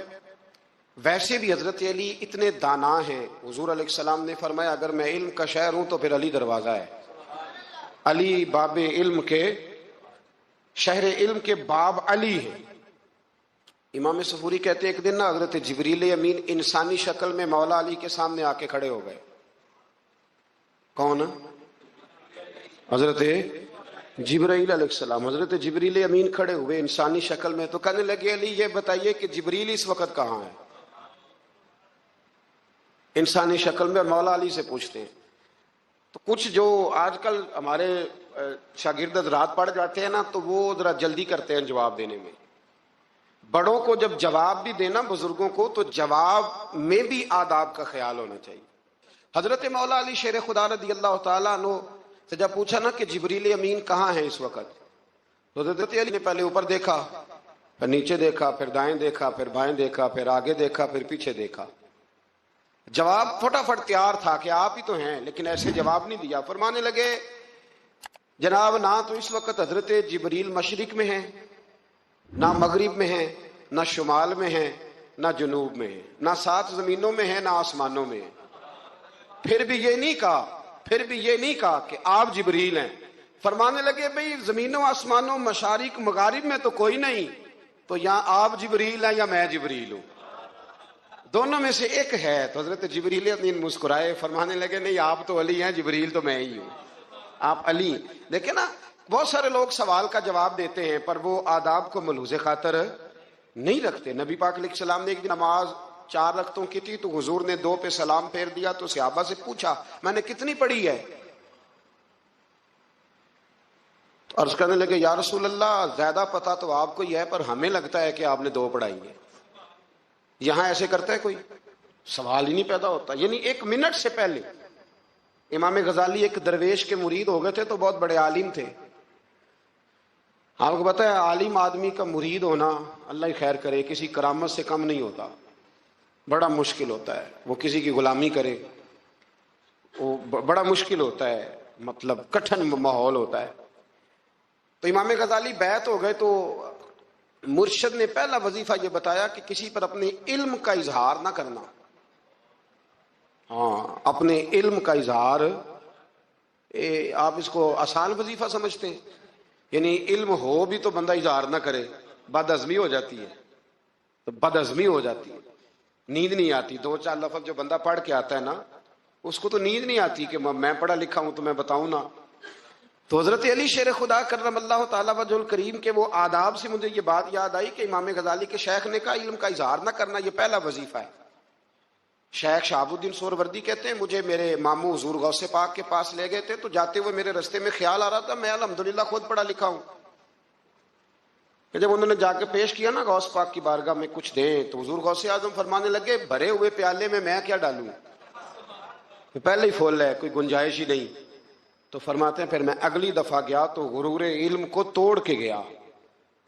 ویسے بھی حضرت علی اتنے دانا ہیں، حضور علیہ السلام نے فرمایا اگر میں علم کا شہر ہوں تو پھر علی دروازہ ہے۔ علی باب علم کے، شہر علم کے باب علی ہے۔ امام صفوری کہتے ہیں ایک دن نا حضرت جبریل امین انسانی شکل میں مولا علی کے سامنے آ کے کھڑے ہو گئے۔ کون؟ حضرت جبرائیل علیہ السلام۔ حضرت جبریل امین کھڑے ہوئے انسانی شکل میں، تو کہنے لگے علی یہ بتائیے کہ جبریل اس وقت کہاں ہے؟ انسانی شکل میں، اور مولا علی سے پوچھتے ہیں۔ تو کچھ جو آج کل ہمارے شاگرد حضرات پڑھ جاتے ہیں نا تو وہ ذرا جلدی کرتے ہیں جواب دینے میں۔ بڑوں کو جب جواب بھی دینا بزرگوں کو تو جواب میں بھی آداب کا خیال ہونا چاہیے۔ حضرت مولا علی شیر خدا رضی اللہ تعالیٰ عنہ سے جب پوچھا نا کہ جبریل امین کہاں ہے اس وقت، تو حضرت علی نے پہلے اوپر دیکھا، پھر نیچے دیکھا، پھر دائیں دیکھا، پھر بائیں دیکھا، پھر آگے دیکھا، پھر پیچھے دیکھا۔ جواب فٹافٹ تیار تھا کہ آپ ہی تو ہیں، لیکن ایسے جواب نہیں دیا۔ فرمانے لگے جناب نہ تو اس وقت حضرت جبریل مشرق میں ہیں، نہ مغرب میں ہیں، نہ شمال میں ہیں، نہ جنوب میں ہیں، نہ 7 زمینوں میں ہیں، نہ آسمانوں میں ہیں۔ پھر بھی یہ نہیں کہا کہ آپ جبریل ہیں۔ فرمانے لگے بھئی زمینوں آسمانوں مشارق مغارب میں تو کوئی نہیں، تو یہاں آپ جبریل ہیں یا میں جبریل ہوں؟ دونوں میں سے ایک ہے۔ تو حضرت جبریل امین مسکرائے، فرمانے لگے نہیں آپ تو علی ہیں، جبریل تو میں ہی ہوں، آپ علی۔ دیکھیں نا بہت سارے لوگ سوال کا جواب دیتے ہیں پر وہ آداب کو ملحوظ خاطر نہیں رکھتے۔ نبی پاک علیہ السلام نے ایک دن نماز 4 رکعتوں کی تھی تو حضور نے 2 پہ سلام پھیر دیا، تو صحابہ سے پوچھا میں نے کتنی پڑھی ہے؟ تو عرض کرنے لگے یا رسول اللہ زیادہ پتہ تو آپ کو ہی ہے پر ہمیں لگتا ہے کہ آپ نے 2 پڑھائی ہے۔ یہاں ایسے کرتا ہے کوئی؟ سوال ہی نہیں پیدا ہوتا۔ یعنی 1 منٹ سے پہلے امام غزالی ایک درویش کے مرید ہو گئے تھے تو بہت بڑے عالم تھے۔ آپ کو پتہ ہے عالم آدمی کا مرید ہونا اللہ ہی خیر کرے کسی کرامت سے کم نہیں ہوتا، بڑا مشکل ہوتا ہے۔ وہ کسی کی غلامی کرے وہ بڑا مشکل ہوتا ہے، مطلب کٹھن ماحول ہوتا ہے۔ تو امام غزالی بیعت ہو گئے تو مرشد نے پہلا وظیفہ یہ بتایا کہ کسی پر اپنے علم کا اظہار نہ کرنا۔ ہاں اپنے علم کا اظہار، آپ اس کو آسان وظیفہ سمجھتے ہیں؟ یعنی علم ہو بھی تو بندہ اظہار نہ کرے، بد ہضمی ہو جاتی ہے، تو بد ہضمی ہو جاتی ہے، نیند نہیں آتی۔ 2-4 لفظ جو بندہ پڑھ کے آتا ہے نا اس کو تو نیند نہیں آتی کہ میں پڑھا لکھا ہوں تو میں بتاؤں نا۔ تو حضرت علی شیر خدا کرم اللہ تعالیٰ وجہ الکریم کے وہ آداب سے مجھے یہ بات یاد آئی کہ امام غزالی کے شیخ نے کہا علم کا اظہار نہ کرنا یہ پہلا وظیفہ ہے۔ شیخ شہاب الدین سہروردی کہتے ہیں مجھے میرے ماموں حضور غوث پاک کے پاس لے گئے تھے تو جاتے ہوئے میرے رستے میں خیال آ رہا تھا میں الحمدللہ خود پڑھا لکھا ہوں، کہ جب انہوں نے جا کے پیش کیا نا غوث پاک کی بارگاہ میں کچھ دیں تو حضور غوث اعظم فرمانے لگے بھرے ہوئے پیالے میں کیا ڈالوں، پہلے ہی فول ہے کوئی گنجائش ہی نہیں۔ تو فرماتے ہیں پھر میں اگلی دفعہ گیا تو غرور علم کو توڑ کے گیا،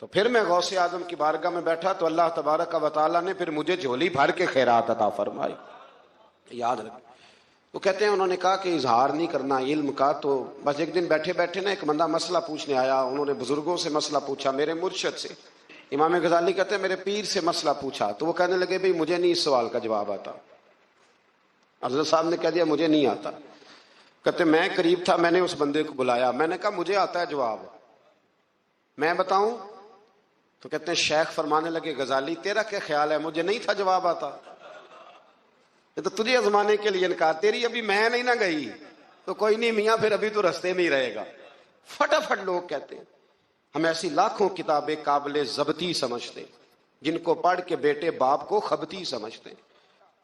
تو پھر میں غوث اعظم کی بارگاہ میں بیٹھا تو اللہ تبارک و تعالیٰ نے پھر مجھے جھولی بھر کے خیرات عطا فرمائی۔ یاد رکھ۔ تو کہتے ہیں انہوں نے کہا کہ اظہار نہیں کرنا علم کا۔ تو بس ایک دن بیٹھے بیٹھے نا ایک بندہ مسئلہ پوچھنے آیا، انہوں نے بزرگوں سے مسئلہ پوچھا، میرے مرشد سے۔ امام غزالی کہتے ہیں میرے پیر سے مسئلہ پوچھا تو وہ کہنے لگے بھئی مجھے نہیں اس سوال کا جواب آتا۔ حضرت صاحب نے کہہ دیا مجھے نہیں آتا۔ کہتے میں قریب تھا، میں نے اس بندے کو بلایا، میں نے کہا مجھے آتا ہے جواب، میں بتاؤں؟ تو کہتے ہیں شیخ فرمانے لگے غزالی تیرا کیا خیال ہے مجھے نہیں تھا جواب آتا؟ یہ تو تجھے آزمانے کے لیے انکار، تیری ابھی میں نہیں نہ گئی تو کوئی نہیں میاں پھر ابھی تو رستے میں ہی رہے گا۔ فٹافٹ لوگ کہتے ہیں ہم ایسی لاکھوں کتابیں قابل ضبطی سمجھتے ہیں جن کو پڑھ کے بیٹے باپ کو خبتی سمجھتے ہیں۔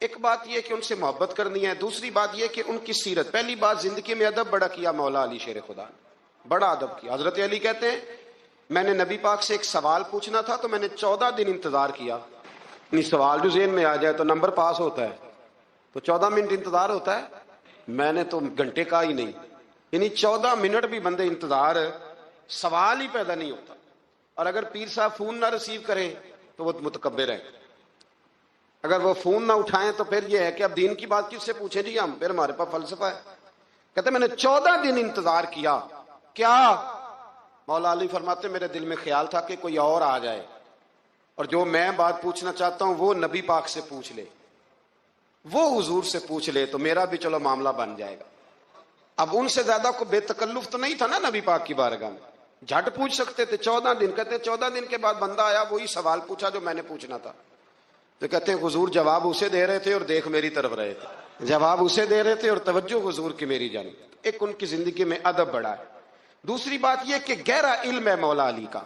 ایک بات یہ کہ ان سے محبت کرنی ہے، دوسری بات یہ کہ ان کی سیرت، پہلی بات زندگی میں ادب بڑا کیا مولا علی شیر خدا نے، بڑا ادب کیا۔ حضرت علی کہتے ہیں میں نے نبی پاک سے ایک سوال پوچھنا تھا تو میں نے 14 دن انتظار کیا، سوال جو ذہن میں آ جائے تو نمبر پاس ہوتا ہے تو 14 منٹ انتظار ہوتا ہے، میں نے تو گھنٹے کا ہی نہیں، یعنی 14 منٹ بھی بندے انتظار، سوال ہی پیدا نہیں ہوتا. اور اگر پیر صاحب فون نہ ریسیو کریں تو وہ متکبر ہیں، اگر وہ فون نہ اٹھائیں تو پھر یہ ہے کہ اب دین کی بات کس سے پوچھیں جی ہم، پھر ہمارے پاس فلسفہ ہے. کہتے میں نے 14 دن انتظار کیا. کیا؟ مولا علی فرماتے میرے دل میں خیال تھا کہ کوئی اور آ جائے اور جو میں بات پوچھنا چاہتا ہوں وہ نبی پاک سے پوچھ لے، وہ حضور سے پوچھ لے تو میرا بھی چلو معاملہ بن جائے گا. اب ان سے زیادہ کو بے تکلف تو نہیں تھا نا نبی پاک کی بارگاہ میں، جھٹ پوچھ سکتے تھے. 14 دن کہتے 14 دن کے بعد بندہ آیا، وہی سوال پوچھا جو میں نے پوچھنا تھا. تو کہتے ہیں حضور جواب اسے دے رہے تھے اور دیکھ میری طرف رہے تھے، جواب اسے دے رہے تھے اور توجہ حضور کی میری جانب. ایک ان کی زندگی میں ادب بڑا ہے. دوسری بات یہ کہ گہرا علم ہے مولا علی کا.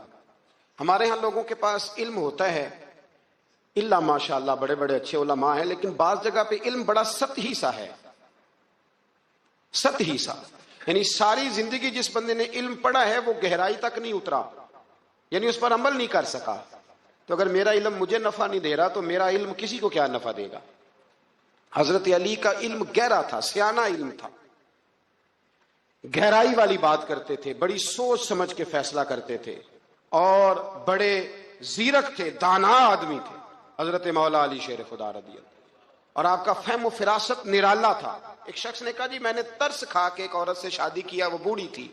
ہمارے ہاں لوگوں کے پاس علم ہوتا ہے، اللہ ماشاء اللہ بڑے بڑے اچھے علماء ہیں، لیکن بعض جگہ پہ علم بڑا سطحی سا ہے، سطحی سا. یعنی ساری زندگی جس بندے نے علم پڑھا ہے وہ گہرائی تک نہیں اترا، یعنی اس پر عمل نہیں کر سکا. تو اگر میرا علم مجھے نفع نہیں دے رہا تو میرا علم کسی کو کیا نفع دے گا. حضرت علی کا علم گہرا تھا، سیانہ علم تھا، گہرائی والی بات کرتے تھے، بڑی سوچ سمجھ کے فیصلہ کرتے تھے اور بڑے زیرک تھے، دانا آدمی تھے حضرت مولا علی شیر خدا رضی اللہ. اور آپ کا فہم و فراست نرالا تھا. ایک شخص نے کہا جی میں نے ترس کھا کے ایک عورت سے شادی کیا، وہ بوڑھی تھی،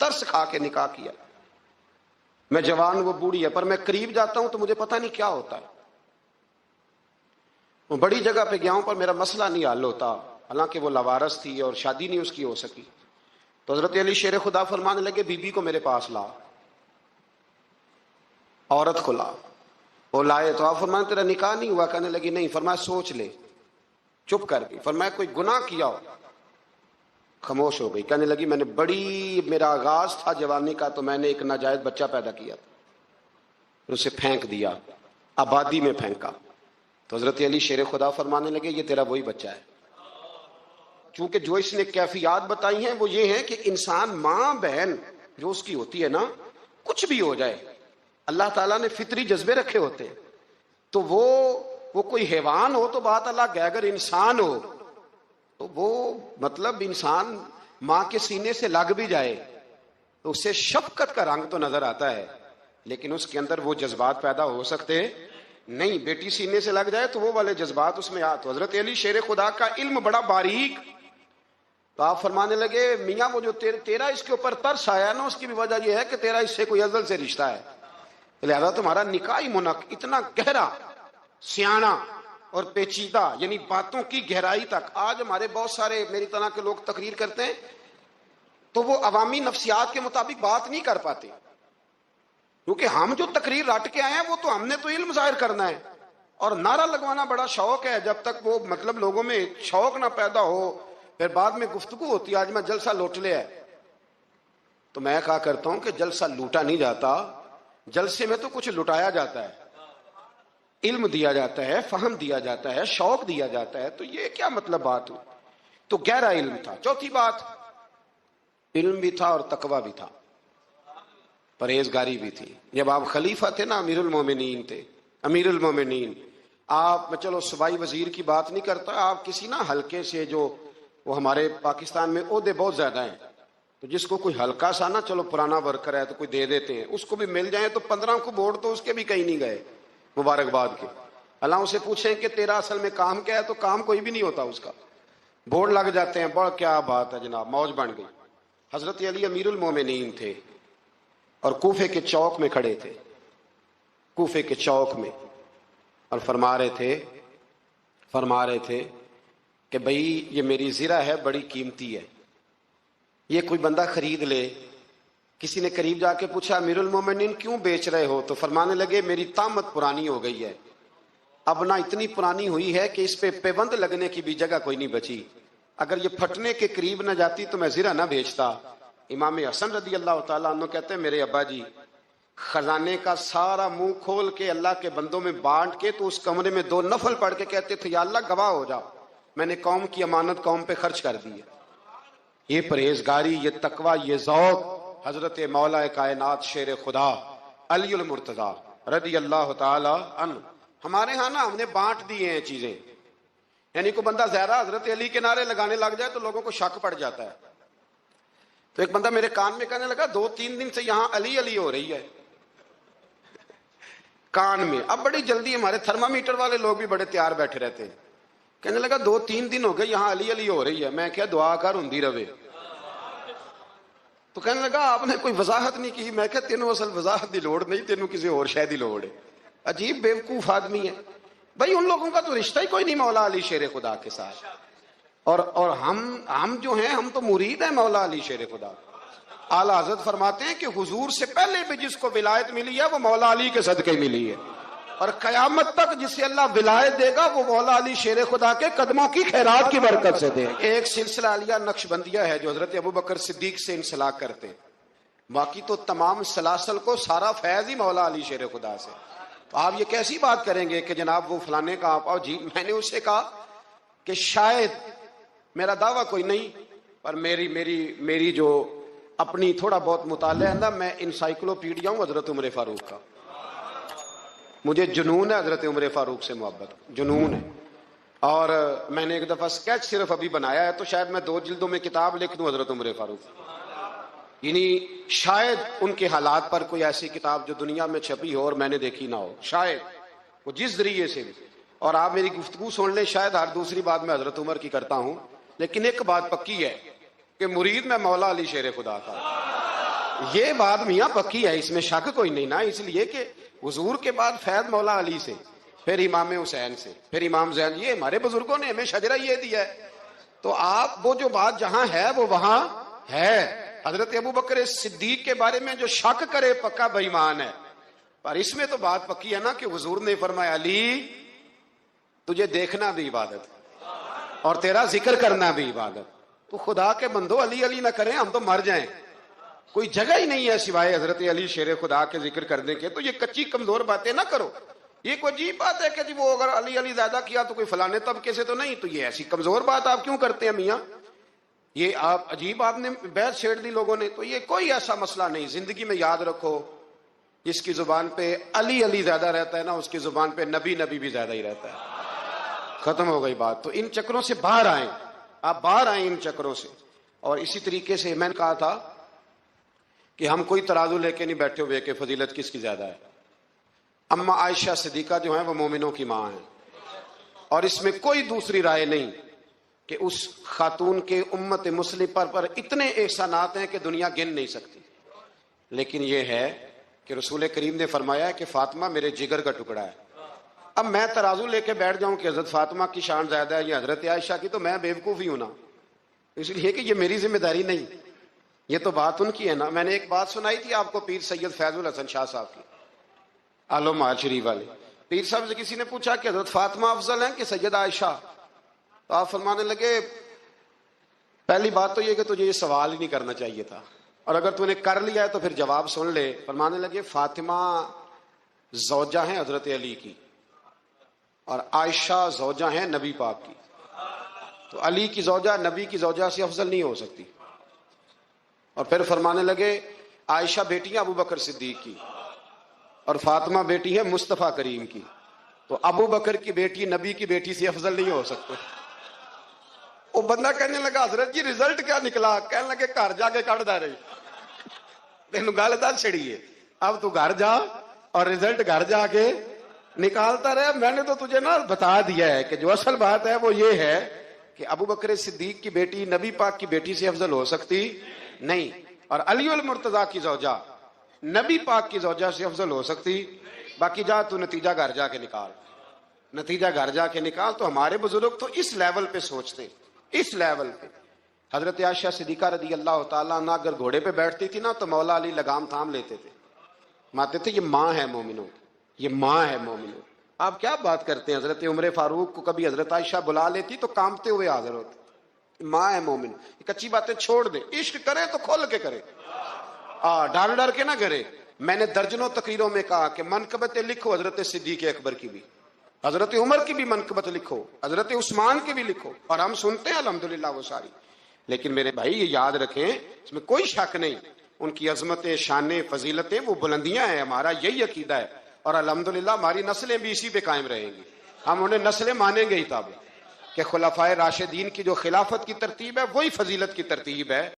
ترس کھا کے نکاح کیا. میں جوان، وہ بوڑھی ہے، پر میں قریب جاتا ہوں تو مجھے پتہ نہیں کیا ہوتا ہے. وہ بڑی جگہ پہ گیا ہوں پر میرا مسئلہ نہیں حل ہوتا، حالانکہ وہ لاوارث تھی اور شادی نہیں اس کی ہو سکی. تو حضرت علی شیر خدا فرمانے لگے بی بی کو میرے پاس لا، عورت کو لا. وہ لائے تو آپ فرمانے تیرا نکاح نہیں ہوا؟ کہنے لگی نہیں. فرمایا سوچ لے. چپ کر گئی. فرمایا کوئی گناہ کیا ہو؟ خاموش ہو گئی. کہنے لگی میں نے میرا آغاز تھا جوانی کا تو میں نے ایک ناجائز بچہ پیدا کیا تھا، اسے پھینک دیا، آبادی میں پھینکا. تو حضرت علی شیر خدا فرمانے لگے یہ تیرا وہی بچہ ہے. چونکہ جو اس نے کیفیات بتائی ہیں وہ یہ ہیں کہ انسان ماں بہن جو اس کی ہوتی ہے نا، کچھ بھی ہو جائے، اللہ تعالیٰ نے فطری جذبے رکھے ہوتے ہیں. تو وہ کوئی حیوان ہو تو بات الگ ہے، اگر انسان ہو تو وہ مطلب انسان ماں کے سینے سے لگ بھی جائے تو اس سے شفقت کا رنگ تو نظر آتا ہے، لیکن اس کے اندر وہ جذبات پیدا ہو سکتے نہیں. بیٹی سینے سے لگ جائے تو وہ والے جذبات اس میں آ. تو حضرت علی شیر خدا کا علم بڑا باریک. تو آپ فرمانے لگے میاں وہ جو تیرا اس کے اوپر ترس آیا نا، اس کی بھی وجہ یہ ہے کہ تیرا اس سے کوئی ازل سے رشتہ ہے، لہذا تمہارا نکاحی منق اتنا گہرا، سیاںہ اور پیچیدہ، یعنی باتوں کی گہرائی تک. آج ہمارے بہت سارے میری طرح کے لوگ تقریر کرتے ہیں تو وہ عوامی نفسیات کے مطابق بات نہیں کر پاتے، کیونکہ ہم جو تقریر رٹ کے آئے ہیں وہ تو ہم نے تو علم ظاہر کرنا ہے. اور نعرہ لگوانا بڑا شوق ہے، جب تک وہ مطلب لوگوں میں شوق نہ پیدا ہو پھر بعد میں گفتگو ہوتی ہے آج میں جلسہ لوٹ لیا ہے. تو میں کہا کرتا ہوں کہ جلسہ لوٹا نہیں جاتا، جلسے میں تو کچھ لٹایا جاتا ہے، علم دیا جاتا ہے، فہم دیا جاتا ہے، شوق دیا جاتا ہے. تو یہ کیا مطلب بات ہوئی؟ تو گہرا علم تھا. چوتھی بات، علم بھی تھا اور تقوی بھی تھا، پرہیزگاری بھی تھی. جب آپ خلیفہ تھے نا، امیر المومنین تھے، امیر المومنین. آپ میں چلو صوبائی وزیر کی بات نہیں کرتا، آپ کسی نا ہلکے سے، جو وہ ہمارے پاکستان میں عہدے بہت زیادہ ہیں، تو جس کو کوئی ہلکا سا نا چلو پرانا ورکر ہے تو کوئی دے دیتے ہیں، اس کو بھی مل جائیں تو 15 کو ووٹ تو اس کے بھی کہیں نہیں گئے مبارکباد کے. اللہ سے پوچھیں کہ تیرا اصل میں کام کیا ہے تو کام کوئی بھی نہیں ہوتا اس کا، بورڈ لگ جاتے ہیں. بڑا کیا بات ہے جناب، موج بن گئی. حضرت علی امیر المومنین تھے اور کوفے کے چوک میں کھڑے تھے، کوفے کے چوک میں، اور فرما رہے تھے کہ بھئی یہ میری زرہ ہے، بڑی قیمتی ہے، یہ کوئی بندہ خرید لے. کسی نے قریب جا کے پوچھا امیر المومنین کیوں بیچ رہے ہو؟ تو فرمانے لگے میری طامت پرانی ہو گئی ہے، اب نہ اتنی پرانی ہوئی ہے کہ اس پہ پیوند لگنے کی بھی جگہ کوئی نہیں بچی، اگر یہ پھٹنے کے قریب نہ جاتی تو میں زرہ نہ بیچتا. امام حسن رضی اللہ تعالیٰ عنہ کہتے ہیں میرے ابا جی خزانے کا سارا منہ کھول کے اللہ کے بندوں میں بانٹ کے تو اس کمرے میں 2 نفل پڑھ کے کہتے تھے یا اللہ گواہ ہو جا، میں نے قوم کی امانت قوم پہ خرچ کر دی ہے. یہ پرہیزگاری، یہ تقوی، یہ ذوق حضرت مولا کائنات شیر خدا علی المرتضیٰ رضی اللہ تعالی عنہ. ہمارے ہاں نا ہم نے بانٹ دی ہیں چیزیں، یعنی کوئی بندہ زہرا حضرت علی کے نعرے لگانے لگ جائے تو لوگوں کو شک پڑ جاتا ہے. تو ایک بندہ میرے کان میں کہنے لگا 2-3 دن سے یہاں علی علی ہو رہی ہے کان میں. اب بڑی جلدی ہمارے تھرمامیٹر والے لوگ بھی بڑے تیار بیٹھے رہتے ہیں. کہنے لگا 2-3 دن ہو گئے یہاں علی علی ہو رہی ہے. میں کیا دعا کر ہوندی رہے. تو کہنے لگا آپ نے کوئی وضاحت نہیں کی. میں کہا تینوں اصل وضاحت دی لوڑ نہیں, تینوں کسی اور شے دی لوڑ ہے. عجیب بیوقوف آدمی ہے بھائی. ان لوگوں کا تو رشتہ ہی کوئی نہیں مولا علی شیر خدا کے ساتھ. اور ہم جو ہیں ہم تو مرید ہیں مولا علی شیر خدا. اعلیٰ حضرت فرماتے ہیں کہ حضور سے پہلے بھی جس کو ولایت ملی ہے وہ مولا علی کے صدقے ملی ہے, اور قیامت تک جسے اللہ ولایت دے گا وہ مولا علی شیر خدا کے قدموں کی خیرات کی برکت سے دے. ایک سلسلہ علیہ نقشبندیہ ہے جو حضرت ابوبکر صدیق سے انسلاک کرتے, باقی تو تمام سلاسل کو سارا فیض ہی مولا علی شیر خدا سے. تو آپ یہ کیسی بات کریں گے کہ جناب وہ فلانے کا آپ آؤ جی. میں نے اسے کہا کہ شاید میرا دعویٰ کوئی نہیں, پر میری جو اپنی تھوڑا بہت مطالعہ ہے نا, میں انسائکلوپیڈیا ہوں حضرت عمر فاروق کا. مجھے جنون ہے حضرت عمر فاروق سے محبت, جنون ہے. اور میں نے ایک دفعہ سکیچ صرف ابھی بنایا ہے, تو شاید میں 2 جلدوں میں کتاب لکھ دوں حضرت عمر فاروق. یعنی شاید ان کے حالات پر کوئی ایسی کتاب جو دنیا میں چھپی ہو اور میں نے دیکھی نہ ہو, شاید وہ جس ذریعے سے بھی. اور آپ میری گفتگو سن لیں, شاید ہر دوسری بات میں حضرت عمر کی کرتا ہوں, لیکن ایک بات پکی ہے کہ مرید میں مولا علی شیر خدا کا. یہ بات میاں پکی ہے, اس میں شک کوئی نہیں نا. اس لیے کہ حضور کے بعد فیض مولا علی سے, پھر امام حسین سے, پھر امام زین. یہ ہمارے بزرگوں نے ہمیں شجرہ یہ دیا ہے. تو آپ وہ جو بات جہاں ہے وہ وہاں ہے. حضرت ابوبکر صدیق کے بارے میں جو شک کرے پکا بے ایمان ہے. پر اس میں تو بات پکی ہے نا کہ حضور نے فرمایا علی تجھے دیکھنا بھی عبادت اور تیرا ذکر کرنا بھی عبادت. تو خدا کے بندو علی علی نہ کریں, ہم تو مر جائیں. کوئی جگہ ہی نہیں ہے سوائے حضرت علی شیر خدا کے ذکر کرنے کے. تو یہ کچی کمزور باتیں نہ کرو. یہ کوئی عجیب بات ہے کہ جی وہ اگر علی علی زیادہ کیا تو کوئی فلانے طبقے سے تو نہیں. تو یہ ایسی کمزور بات آپ کیوں کرتے ہیں میاں؟ یہ آپ عجیب, آپ نے بحث چھیڑ دی لوگوں نے. تو یہ کوئی ایسا مسئلہ نہیں. زندگی میں یاد رکھو, جس کی زبان پہ علی علی زیادہ رہتا ہے نا, اس کی زبان پہ نبی نبی بھی زیادہ ہی رہتا ہے. ختم ہو گئی بات. تو ان چکروں سے باہر آئیں, آپ باہر آئیں ان چکروں سے. اور اسی طریقے سے میں نے کہا تھا کہ ہم کوئی ترازو لے کے نہیں بیٹھے ہوئے کہ فضیلت کس کی زیادہ ہے. اما عائشہ صدیقہ جو ہیں وہ مومنوں کی ماں ہیں, اور اس میں کوئی دوسری رائے نہیں کہ اس خاتون کے امت مسلم پر اتنے احسانات ہیں کہ دنیا گن نہیں سکتی. لیکن یہ ہے کہ رسول کریم نے فرمایا کہ فاطمہ میرے جگر کا ٹکڑا ہے. اب میں ترازو لے کے بیٹھ جاؤں کہ حضرت فاطمہ کی شان زیادہ ہے یا حضرت عائشہ کی, تو میں بیوقوف ہی ہوں نا. اس لیے کہ یہ میری ذمہ داری نہیں, یہ تو بات ان کی ہے نا. میں نے ایک بات سنائی تھی آپ کو پیر سید فیض الحسن شاہ صاحب کی, آلو محل شریف والے. پیر صاحب سے کسی نے پوچھا کہ حضرت فاطمہ افضل ہیں کہ سید عائشہ؟ تو آپ فرمانے لگے پہلی بات تو یہ کہ تجھے یہ سوال ہی نہیں کرنا چاہیے تھا, اور اگر تو نے کر لیا ہے تو پھر جواب سن لے. فرمانے لگے فاطمہ زوجہ ہیں حضرت علی کی, اور عائشہ زوجہ ہیں نبی پاک کی. تو علی کی زوجہ نبی کی زوجہ سے افضل نہیں ہو سکتی. اور پھر فرمانے لگے عائشہ بیٹی ہیں ابو بکر صدیق کی, اور فاطمہ بیٹی ہے مصطفیٰ کریم کی. تو ابو بکر کی بیٹی نبی کی بیٹی سے افضل نہیں ہو سکتے. وہ بندہ کہنے لگا حضرت جی رزلٹ کیا نکلا؟ کہنے لگے گھر جا کے کٹ دے رہی تینوں گل دس چھڑی ہے, اب تو گھر جا اور رزلٹ گھر جا کے نکالتا رہے. میں نے تو تجھے نا بتا دیا ہے کہ جو اصل بات ہے وہ یہ ہے کہ ابو بکر صدیق کی بیٹی نبی پاک کی بیٹی سے افضل ہو سکتی نہیں, اور علی المرتضیٰ کی زوجہ نبی پاک کی زوجہ سے افضل ہو سکتی. باقی جا تو نتیجہ گھر جا کے نکال, نتیجہ گھر جا کے نکال. تو ہمارے بزرگ تو اس لیول پہ سوچتے, اس لیول پہ. حضرت عائشہ صدیقہ رضی اللہ تعالیٰ عنہ اگر گھوڑے پہ بیٹھتی تھی نا تو مولا علی لگام تھام لیتے تھے, مانتے تھے یہ ماں ہے مومنوں, یہ ماں ہے مومنوں. آپ کیا بات کرتے ہیں؟ حضرت عمر فاروق کو کبھی حضرت عائشہ بلا لیتی تو کانپتے ہوئے حاضر ہوتے, ماں ہے مومن. کچی باتیں چھوڑ دے, عشق کرے تو کھول کے کرے, ڈر ڈر کے نہ کرے. میں نے درجنوں تقریروں میں کہا کہ منقبتیں لکھو حضرت صدیق اکبر کی بھی, حضرت عمر کی بھی منقبت لکھو, حضرت عثمان کی بھی لکھو, اور ہم سنتے ہیں الحمدللہ وہ ساری. لیکن میرے بھائی یہ یاد رکھیں, اس میں کوئی شک نہیں, ان کی عظمتیں, شانیں, فضیلتیں وہ بلندیاں ہیں. ہمارا یہی عقیدہ ہے, اور الحمدللہ ہماری نسلیں بھی اسی پہ قائم رہیں گی. ہم انہیں نسلیں مانیں گے ہی تب کہ خلفائے راشدین کی جو خلافت کی ترتیب ہے وہی فضیلت کی ترتیب ہے.